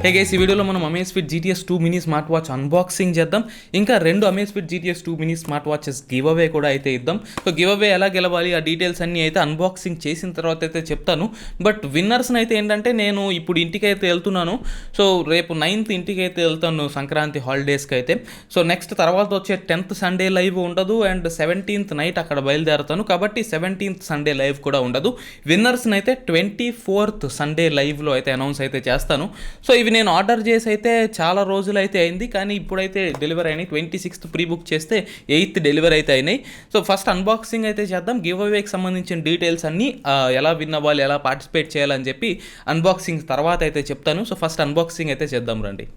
Hey guys, ఈ వీడియోలో మనం Amazfit GTS 2 mini smart watch unboxing చేద్దాం. ఇంకా రెండు Amazfit GTS 2 mini smart watches give away కూడా అయితే ఇద్దాం. సో గివ్ అవే ఎలా గెలవాలి, ఆ డీటెయిల్స్ అన్నీ అయితే అన్బాక్సింగ్ చేసిన తర్వాత అయితే చెప్తాను. బట్ విన్నర్స్ని అయితే ఏంటంటే నేను ఇప్పుడు ఇంటికి అయితే వెళ్తున్నాను. సో రేపు 9th ఇంటికి అయితే వెళ్తాను, సంక్రాంతి హాలిడేస్కి అయితే. సో నెక్స్ట్ తర్వాత వచ్చే 10th సండే లైవ్ ఉండదు అండ్ 17th నైట్ అక్కడ బయలుదేరుతాను. కాబట్టి 17th సండే లైవ్ కూడా ఉండదు. విన్నర్స్ని అయితే 24th సండే లైవ్లో అయితే అనౌన్స్ అయితే చేస్తాను. సో ఇవి నేను ఆర్డర్ చేసి అయితే చాలా రోజులు అయితే అయింది, కానీ ఇప్పుడైతే డెలివరీ అయినాయి. 26th ప్రీ బుక్ చేస్తే 8th డెలివరీ అయితే అయినాయి. సో ఫస్ట్ అన్బాక్సింగ్ అయితే చేద్దాం. గివ్ అవేకి సంబంధించిన డీటెయిల్స్ అన్నీ ఎలా విన్ అవ్వాలి, ఎలా పార్టిసిపేట్ చేయాలని చెప్పి అన్బాక్సింగ్ తర్వాత అయితే చెప్తాను. సో ఫస్ట్ అన్బాక్సింగ్ అయితే చేద్దాం రండి.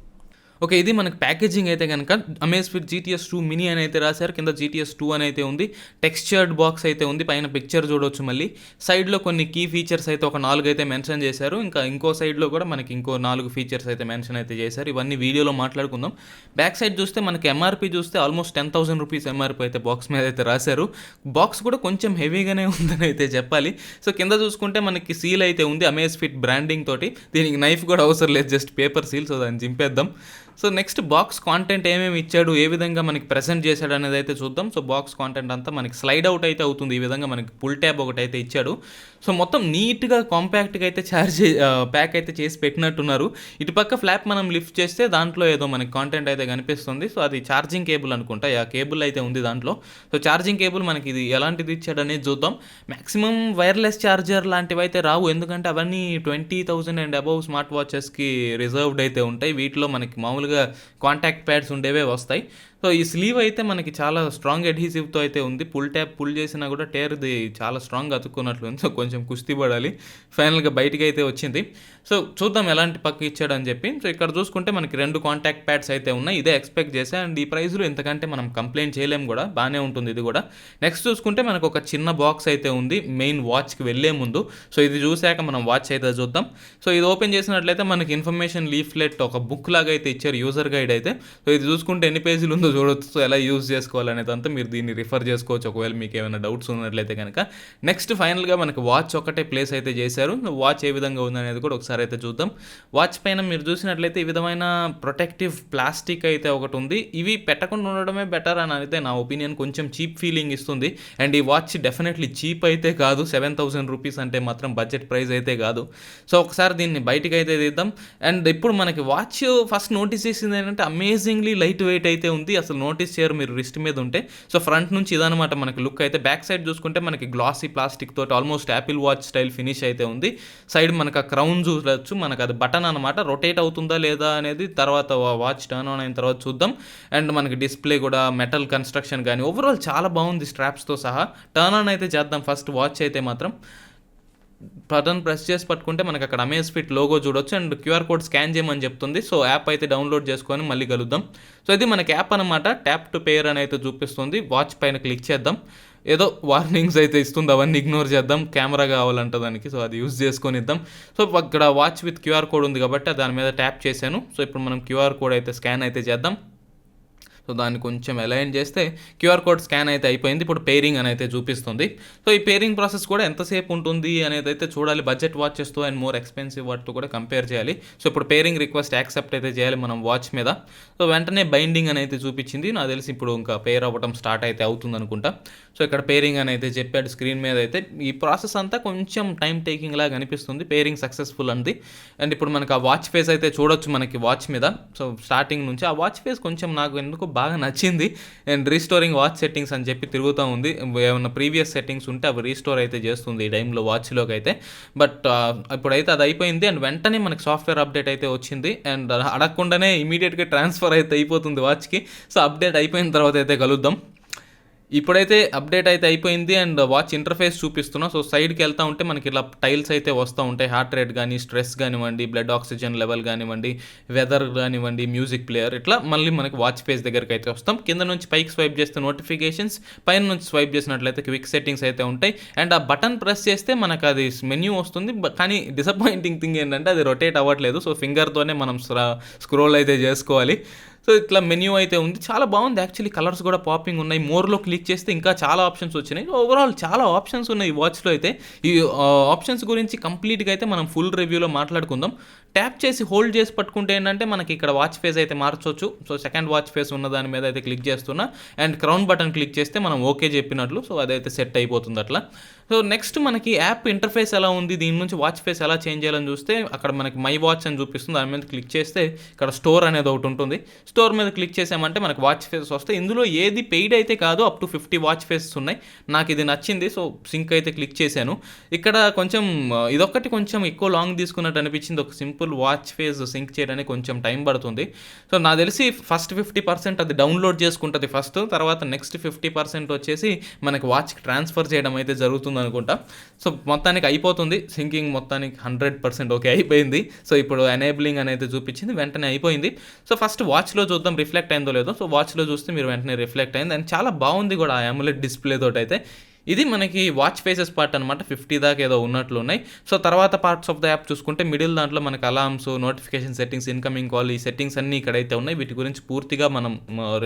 ఓకే, ఇది మనకి ప్యాకేజింగ్ అయితే కనుక Amazfit GTS 2 మినీ అని అయితే రాశారు. కింద GTS 2 అని అయితే ఉంది. టెక్స్చర్డ్ బాక్స్ అయితే ఉంది. పైన పిక్చర్ చూడవచ్చు. మళ్ళీ సైడ్లో కొన్ని కీ ఫీచర్స్ అయితే ఒక 4 అయితే మెన్షన్ చేశారు. ఇంకో సైడ్లో కూడా మనకి ఇంకో 4 ఫీచర్స్ అయితే మెన్షన్ అయితే చేశారు. ఇవన్నీ వీడియోలో మాట్లాడుకుందాం. బ్యాక్ సైడ్ చూస్తే మనకి ఎంఆర్పి చూస్తే ఆల్మోస్ట్ 10,000 రూపీస్ ఎంఆర్పి అయితే బాక్స్ మీద అయితే రాశారు. బాక్స్ కూడా కొంచెం హెవీగానే ఉందని అయితే చెప్పాలి. సో కింద చూసుకుంటే మనకి సీల్ అయితే ఉంది Amazfit బ్రాండింగ్ తోటి. దీనికి నైఫ్ కూడా అవసరం లేదు, జస్ట్ పేపర్ సీల్. సో దాన్ని చింపేద్దాం. సో నెక్స్ట్ బాక్స్ కాంటెంట్ ఏమేమి ఇచ్చాడు, ఏ విధంగా మనకి ప్రెజెంట్ చేశాడు అనేది అయితే చూద్దాం. సో బాక్స్ కాంటెంట్ అంతా మనకి స్లైడ్ అవుట్ అయితే అవుతుంది. ఈ విధంగా మనకి పుల్ ట్యాబ్ ఒకటి అయితే ఇచ్చాడు. సో మొత్తం నీట్గా కాంపాక్ట్గా అయితే ప్యాక్ అయితే చేసి పెట్టినట్టున్నారు. ఇటుపక్క ఫ్లాప్ మనం లిఫ్ట్ చేస్తే దాంట్లో ఏదో మనకి కాంటెంట్ అయితే కనిపిస్తుంది. సో అది ఛార్జింగ్ కేబుల్ అనుకుంటా. ఆ కేబుల్ అయితే ఉంది దాంట్లో. సో ఛార్జింగ్ కేబుల్ మనకి ఇది ఎలాంటిది ఇచ్చాడు అనేది చూద్దాం. మ్యాక్సిమం వైర్లెస్ ఛార్జర్ లాంటివి అయితే రావు, ఎందుకంటే అవన్నీ 20,000 అండ్ అబౌవ్ స్మార్ట్ వాచెస్కి రిజర్వ్డ్ అయితే ఉంటాయి. వీటిలో మనకి మామూలుగా కాంటాక్ట్ ప్యాడ్స్ ఉండేవే వస్తాయి. సో ఈ స్లీవ్ అయితే మనకి చాలా స్ట్రాంగ్ అడ్హీసివ్తో అయితే ఉంది. పుల్ చేసినా కూడా టేర్ది చాలా స్ట్రాంగ్ అతుక్కున్నట్లు ఉంది. సో కొంచెం కుస్తీ పడాలి. ఫైనల్గా బయటికి అయితే వచ్చింది. సో చూద్దాం ఎలాంటి పక్క ఇచ్చాడని చెప్పి. సో ఇక్కడ చూసుకుంటే మనకి 2 కాంటాక్ట్ ప్యాడ్స్ అయితే ఉన్నాయి. ఇదే ఎక్స్పెక్ట్ చేసా. అండ్ ఈ ప్రైస్లో ఇంతకంటే మనం కంప్లైంట్ చేయలేము కూడా, బాగానే ఉంటుంది ఇది కూడా. నెక్స్ట్ చూసుకుంటే మనకు ఒక చిన్న బాక్స్ అయితే ఉంది మెయిన్ వాచ్కి వెళ్ళే ముందు. సో ఇది చూశాక మనం వాచ్ అయితే చూద్దాం. సో ఇది ఓపెన్ చేసినట్లయితే మనకి ఇన్ఫర్మేషన్ లీఫ్లెట్ ఒక బుక్ లాగా అయితే ఇచ్చారు, యూజర్ గైడ్ అయితే. సో ఇది చూసుకుంటే ఎన్ని పేజీలు ఉందో చూడవచ్చు. సో ఎలా యూజ్ చేసుకోవాలనేది అంతా మీరు దీన్ని రిఫర్ చేసుకోవచ్చు ఒకవేళ మీకు ఏమైనా డౌట్స్ ఉన్నట్లయితే కనుక. నెక్స్ట్ ఫైనల్గా మనకి వాచ్ ఒకటే ప్లేస్ అయితే చేశారు. వాచ్ ఏ విధంగా ఉందనేది కూడా ఒకసారి అయితే చూద్దాం. వాచ్ పైన మీరు చూసినట్లయితే ఈ విధమైన ప్రొటెక్టివ్ ప్లాస్టిక్ అయితే ఒకటి ఉంది. ఇవి పెట్టకుండా ఉండడమే బెటర్ అని అయితే నా ఒపీనియన్. కొంచెం చీప్ ఫీలింగ్ ఇస్తుంది. అండ్ ఈ వాచ్ డెఫినెట్లీ చీప్ అయితే కాదు. 7,000 రూపీస్ అంటే మాత్రం బడ్జెట్ ప్రైస్ అయితే కాదు. సో ఒకసారి దీన్ని బయటికి అయితే తీద్దాం. అండ్ ఇప్పుడు మనకి వాచ్ ఫస్ట్ నోటీస్ చేసింది ఏంటంటే అమేజింగ్లీ లైట్ వెయిట్ అయితే ఉంది. అసలు నోటీస్ చేయరు మీరు రిస్ట్ మీద ఉంటే. సో ఫ్రంట్ నుంచి ఇదనమాట మనకి లుక్ అయితే. బ్యాక్ సైడ్ చూసుకుంటే మనకి గ్లాసీ ప్లాస్టిక్ తోటి almost Apple watch style finish అయితే ఉంది. సైడ్ మనకు ఆ క్రౌన్ చూడవచ్చు. మనకు అది బటన్ అనమాట. రొటేట్ అవుతుందా లేదా అనేది తర్వాత వాచ్ టర్న్ ఆన్ అయిన తర్వాత చూద్దాం. అండ్ మనకి డిస్ప్లే కూడా మెటల్ కన్స్ట్రక్షన్ కానీ ఓవరాల్ చాలా బాగుంది స్ట్రాప్స్తో సహా. టర్న్ ఆన్ అయితే చేద్దాం ఫస్ట్ వాచ్ అయితే మాత్రం. బటన్ ప్రెస్ చేసి పట్టుకుంటే మనకి అక్కడ Amazfit లోగో చూడొచ్చు అండ్ QR కోడ్ స్కాన్ చేయమని చెప్తుంది. సో యాప్ అయితే డౌన్లోడ్ చేసుకొని మళ్ళీ కలుద్దాం. సో ఇది మనకి యాప్ అనమాట. ట్యాప్ టు పేర్ అని అయితే చూపిస్తుంది. వాచ్ పైన క్లిక్ చేద్దాం. ఏదో వార్నింగ్స్ అయితే ఇస్తుంది, అవన్నీ ఇగ్నోర్ చేద్దాం. కెమెరా కావాలంట దానికి, సో అది యూజ్ చేసుకొని ఇద్దాం. సో అక్కడ వాచ్ విత్ QR కోడ్ ఉంది కాబట్టి దాని మీద ట్యాప్ చేశాను. సో ఇప్పుడు మనం QR కోడ్ అయితే స్కాన్ అయితే చేద్దాం. సో దాన్ని కొంచెం అలైన్ చేస్తే QR కోడ్ స్కాన్ అయితే అయిపోయింది. ఇప్పుడు పేరింగ్ అని అయితే చూపిస్తుంది. సో ఈ పేరింగ్ ప్రాసెస్ కూడా ఎంతసేపు ఉంటుంది అనేది అయితే చూడాలి. బడ్జెట్ వాచెస్తో అండ్ మోర్ ఎక్స్పెన్సివ్ వాటితో కూడా కంపేర్ చేయాలి. సో ఇప్పుడు పేరింగ్ రిక్వెస్ట్ యాక్సెప్ట్ అయితే చేయాలి మనం వాచ్ మీద. సో వెంటనే బైండింగ్ అని అయితే చూపించింది. నాకు తెలిసి ఇప్పుడు ఇంకా పేర్ అవ్వడం స్టార్ట్ అయితే అవుతుంది అనుకుంటా. సో ఇక్కడ పేరింగ్ అని అయితే చెప్పాడు స్క్రీన్ మీద అయితే. ఈ ప్రాసెస్ అంతా కొంచెం టైం టేకింగ్ లాగా అనిపిస్తుంది. పేరింగ్ సక్సెస్ఫుల్ అంది. అండ్ ఇప్పుడు మనకి ఆ వాచ్ ఫేస్ అయితే చూడొచ్చు మనకి వాచ్ మీద. సో స్టార్టింగ్ నుంచి ఆ వాచ్ ఫేస్ కొంచెం నాకు ఎందుకు బాగా నచ్చింది. అండ్ రీస్టోరింగ్ వాచ్ సెట్టింగ్స్ అని చెప్పి తిరుగుతూ ఉంది. ఏమన్నా ప్రీవియస్ సెట్టింగ్స్ ఉంటే అవి రీస్టోర్ అయితే చేస్తుంది ఈ టైంలో వాచ్లోకి అయితే. బట్ ఇప్పుడైతే అది అయిపోయింది. అండ్ వెంటనే మనకి సాఫ్ట్వేర్ అప్డేట్ అయితే వచ్చింది. అండ్ అడగకుండానే ఇమీడియట్గా ట్రాన్స్ఫర్ అయితే అయిపోతుంది వాచ్కి. సో అప్డేట్ అయిపోయిన తర్వాత అయితే కలుద్దాం. ఇప్పుడైతే అప్డేట్ అయితే అయిపోయింది అండ్ వాచ్ ఇంటర్ఫేస్ చూపిస్తున్నా. సో సైడ్కి వెళ్తూ ఉంటే మనకి ఇలా టైల్స్ అయితే వస్తూ ఉంటాయి. హార్ట్ రేట్ కానీ, స్ట్రెస్ కానివ్వండి, బ్లడ్ ఆక్సిజన్ లెవెల్ కానివ్వండి, వెదర్ కానివ్వండి, మ్యూజిక్ ప్లేయర్, ఇట్లా మళ్ళీ మనకి వాచ్ పేజ్ దగ్గరికి అయితే వస్తాం. కింద నుంచి పైకి స్వైప్ చేస్తే నోటిఫికేషన్స్, పైన నుంచి స్వైప్ చేసినట్లయితే క్విక్ సెట్టింగ్స్ అయితే ఉంటాయి. అండ్ ఆ బటన్ ప్రెస్ చేస్తే మనకు అది మెన్యూ వస్తుంది. కానీ డిసప్పాయింటింగ్ థింగ్ ఏంటంటే అది రొటేట్ అవ్వట్లేదు. సో ఫింగర్తోనే మనం స్క్రోల్ అయితే చేసుకోవాలి. సో ఇట్లా మెన్యూ అయితే ఉంది, చాలా బాగుంది యాక్చువల్లీ, కలర్స్ కూడా పాపింగ్ ఉన్నాయి. మోర్లో క్లిక్ చేస్తే ఇంకా చాలా ఆప్షన్స్ వచ్చినాయి. ఓవరాల్ చాలా ఆప్షన్స్ ఉన్నాయి ఈ వాచ్లో అయితే. ఈ ఆప్షన్స్ గురించి కంప్లీట్గా అయితే మనం ఫుల్ రివ్యూలో మాట్లాడుకుందాం. ట్యాప్ చేసి హోల్డ్ చేసి పట్టుకుంటే ఏంటంటే మనకి ఇక్కడ వాచ్ ఫేస్ అయితే మార్చొచ్చు. సో సెకండ్ వాచ్ ఫేస్ ఉన్న దాని మీద అయితే క్లిక్ చేస్తున్నా, అండ్ క్రౌన్ బటన్ క్లిక్ చేస్తే మనం ఓకే చెప్పినట్లు సో అదైతే సెట్ అయిపోతుంది అట్లా. సో నెక్స్ట్ మనకి యాప్ ఇంటర్ఫేస్ ఎలా ఉంది, దీని నుంచి వాచ్ ఫేస్ ఎలా చేంజ్ చేయాలని చూస్తే అక్కడ మనకి మై వాచ్ అని చూపిస్తుంది, దాని మీద క్లిక్ చేస్తే ఇక్కడ స్టోర్ అనేది ఒకటి ఉంటుంది. స్టోర్ మీద క్లిక్ చేసామంటే మనకి వాచ్ ఫేసెస్ వస్తాయి. ఇందులో ఏది పెయిడ్ అయితే కాదు, అప్ టు 50 వాచ్ ఫేసెస్ ఉన్నాయి. నాకు ఇది నచ్చింది, సో సింక్ అయితే క్లిక్ చేశాను. ఇక్కడ కొంచెం ఇదొక్కటి కొంచెం ఎక్కువ లాంగ్ తీసుకున్నట్టు అనిపించింది. ఒక సింపుల్ వాచ్ ఫేస్ సింక్ చేయడానికి కొంచెం టైం పడుతుంది. సో నాకు తెలిసి ఫస్ట్ 50% అది డౌన్లోడ్ చేసుకుంటుంది ఫస్ట్, తర్వాత నెక్స్ట్ 50% వచ్చేసి మనకి వాచ్కి ట్రాన్స్ఫర్ చేయడం అయితే జరుగుతుంది అనుకుంటా. సో మొత్తానికి అయిపోతుంది సింకింగ్, మొత్తానికి 100% ఓకే అయిపోయింది. సో ఇప్పుడు ఎనేబులింగ్ అనేది చూపించింది, వెంటనే అయిపోయింది. సో ఫస్ట్ వాచ్లో చూద్దాం రిఫ్లెక్ట్ అయిందో లేదో. సో వాచ్లో చూస్తే మీరు వెంటనే రిఫ్లెక్ట్ అయింది, అండ్ చాలా బాగుంది కూడా ఆ AMOLED డిస్ప్లే తోటి అయితే. ఇది మనకి వాచ్ ఫేసెస్ పార్ట్ అనమాట, 50 దాకా ఏదో ఉన్నట్లు ఉన్నాయి. సో తర్వాత పార్ట్స్ ఆఫ్ ద యాప్ చూసుకుంటే మిడిల్ దాంట్లో మనకి alarms, notification settings, incoming call, ఈ సెట్టింగ్స్ అన్నీ ఇక్కడైతే ఉన్నాయి. వీటి గురించి పూర్తిగా మనం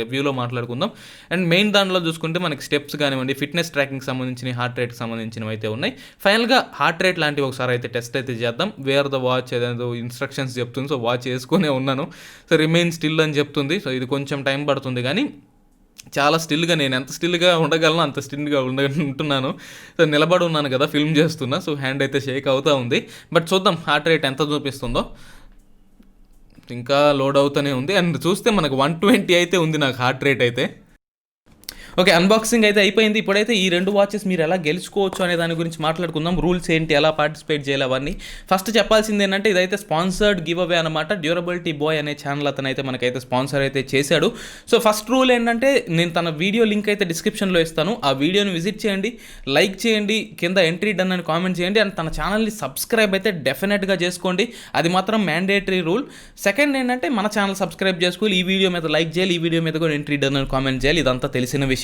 రివ్యూలో మాట్లాడుకుందాం. అండ్ మెయిన్ దాంట్లో చూసుకుంటే మనకి స్టెప్స్ కానివ్వండి, ఫిట్నెస్ ట్రాకింగ్ సంబంధించిన, హార్ట్ రేట్కి సంబంధించినవి అయితే ఉన్నాయి. ఫైనల్గా హార్ట్ రేట్ లాంటివి ఒకసారి అయితే టెస్ట్ అయితే చేద్దాం. వేర్ ద వాచ్ ఏదో ఇన్స్ట్రక్షన్స్ చెప్తుంది, సో వాచ్ వేసుకునే ఉన్నాను. సో రిమైన్ స్టిల్ అని చెప్తుంది. సో ఇది కొంచెం టైం పడుతుంది, కానీ చాలా స్టిల్గా, నేను ఎంత స్టిల్గా ఉండగలను అంత స్టిల్గా ఉంటున్నాను. సో నిలబడి ఉన్నాను కదా ఫిల్మ్ చేస్తున్నా, సో హ్యాండ్ అయితే షేక్ అవుతూ ఉంది. బట్ చూద్దాం హార్ట్ రేట్ ఎంత చూపిస్తుందో. ఇంకా లోడ్ అవుతూనే ఉంది, అండ్ చూస్తే మనకు 120 అయితే ఉంది నాకు హార్ట్ రేట్ అయితే. ఓకే, అన్బాక్సింగ్ అయితే అయిపోయింది. ఇప్పుడైతే ఈ 2 వాచెస్ మీరు ఎలా గెలుచుకోవచ్చు అనే దాని గురించి మాట్లాడుకుందాం. రూల్స్ ఏంటి, ఎలా పార్టిసిపేట్ చేయాలి అవన్నీ. ఫస్ట్ చెప్పాల్సింది ఏంటంటే ఇదైతే స్పాన్సర్డ్ గివ్ అవే అనమాట. డ్యూరబిలిటీ బాయ్ అనే ఛానల్ అతను అయితే మనకైతే స్పాన్సర్ అయితే చేశాడు. సో ఫస్ట్ రూల్ ఏంటంటే నేను తన వీడియో లింక్ అయితే డిస్క్రిప్షన్లో ఇస్తాను, ఆ వీడియోని విజిట్ చేయండి, లైక్ చేయండి, కింద ఎంట్రీ డన్ అని కామెంట్ చేయండి, అండ్ తన ఛానల్ని సబ్స్క్రైబ్ అయితే డెఫినెట్గా చేసుకోండి. అది మాత్రం మ్యాండేటరీ రూల్. సెకండ్ ఏంటంటే మన ఛానల్ సబ్స్క్రైబ్ చేసుకోవాలి, ఈ వీడియో మీద లైక్ చేయాలి, ఈ వీడియో మీద కూడా ఎంట్రీ డన్ అని కామెంట్ చేయాలి, ఇదంతా తెలిసిన విషయం.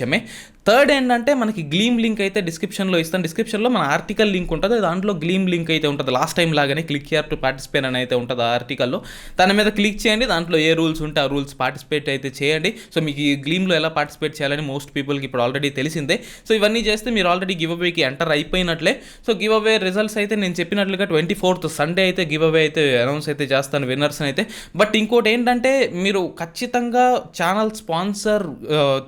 థర్డ్ ఏంటంటే మనకి గ్లీమ్ లింక్ అయితే డిస్క్రిప్షన్లో ఇస్తాను. డిస్క్రిప్షన్లో మన ఆర్టికల్ లింక్ ఉంటుంది, దాంట్లో గ్లీమ్ లింక్ అయితే ఉంటుంది. లాస్ట్ టైం లాగానే క్లిక్ హియర్ టు పార్టిసిపేట్ అని అయితే ఉంటుంది ఆ ఆర్టికల్లో. దాని మీద క్లిక్ చేయండి, దాంట్లో ఏ రూల్స్ ఉంటే ఆ రూల్స్ పార్టిసిపేట్ అయితే చేయండి. సో మీకు ఈ గ్లీమ్లో ఎలా పార్టిసిపేట్ చేయాలని మోస్ట్ పీపుల్కి ఇప్పుడు ఆల్రెడీ తెలిసిందే. సో ఇవన్నీ చేస్తే మీరు ఆల్రెడీ గివ్ అవేకి ఎంటర్ అయిపోయినట్లే. సో గివ్ అవే రిజల్ట్స్ అయితే నేను చెప్పినట్లుగా 24th సండే అయితే గివ్ అవే అయితే అనౌన్స్ అయితే చేస్తాను విన్నర్స్ అయితే. బట్ ఇంకోటి ఏంటంటే మీరు ఖచ్చితంగా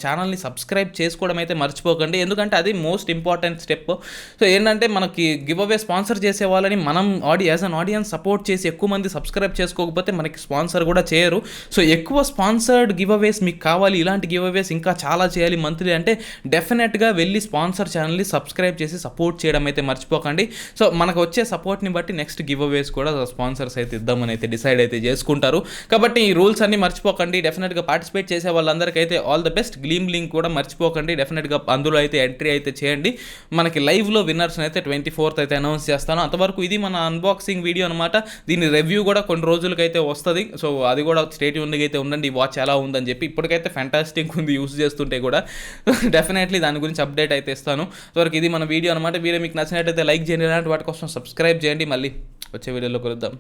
ఛానల్ని సబ్స్క్రైబ్ చేసుకోవడం అయితే మర్చిపోకండి, ఎందుకంటే అది మోస్ట్ ఇంపార్టెంట్ స్టెప్. సో ఏంటంటే మనకి గివ్ అవే స్పాన్సర్ చేసే వాళ్ళని మనం యాజ్ అన్ ఆడియన్స్ సపోర్ట్ చేసి ఎక్కువ మంది సబ్స్క్రైబ్ చేసుకోకపోతే మనకి స్పాన్సర్ కూడా చేయరు. సో ఎక్కువ స్పాన్సర్డ్ గివ్ అవేస్ మీకు కావాలి, ఇలాంటి గివ్ అవేస్ ఇంకా చాలా చేయాలి మంత్లీ అంటే డెఫినెట్గా వెళ్ళి స్పాన్సర్ ఛానల్ని సబ్స్క్రైబ్ చేసి సపోర్ట్ చేయడం అయితే మర్చిపోకండి. సో మనకు వచ్చే సపోర్ట్ని బట్టి నెక్స్ట్ గివ్ అవేస్ కూడా స్పాన్సర్స్ అయితే ఇద్దామని అయితే డిసైడ్ అయితే చేసుకుంటారు. కాబట్టి ఈ రూల్స్ అన్ని మర్చిపోకండి. డెఫినెట్గా పార్టిసిపేట్ చేసే వాళ్ళందరికైతే all the best. Gleam link కూడా మర్చిపోకండి, డెఫినెట్గా అందులో అయితే ఎంట్రీ అయితే చేయండి. మనకి లైవ్లో విన్నర్స్ అయితే 24th అయితే అనౌన్స్ చేస్తాను. అంతవరకు ఇది మన అన్బాక్సింగ్ వీడియో అనమాట. దీని రివ్యూ కూడా కొన్ని రోజులకైతే వస్తుంది. సో అది కూడా స్టేట్ యూన్గా అయితే ఉండండి, ఈ వాచ్ ఎలా ఉందని చెప్పి. ఇప్పటికైతే ఫ్యాంటాస్టిక్ ఉంది యూస్ చేస్తుంటే కూడా. డెఫినెట్లీ దాని గురించి అప్డేట్ అయితే ఇస్తాను. వరకు ఇది మన వీడియో అనమాట. వీడియో మీకు నచ్చినట్టయితే లైక్ చేయండి, ఇలాంటి వాటి కోసం సబ్స్క్రైబ్ చేయండి. మళ్ళీ వచ్చే వీడియోలో కలుద్దాం.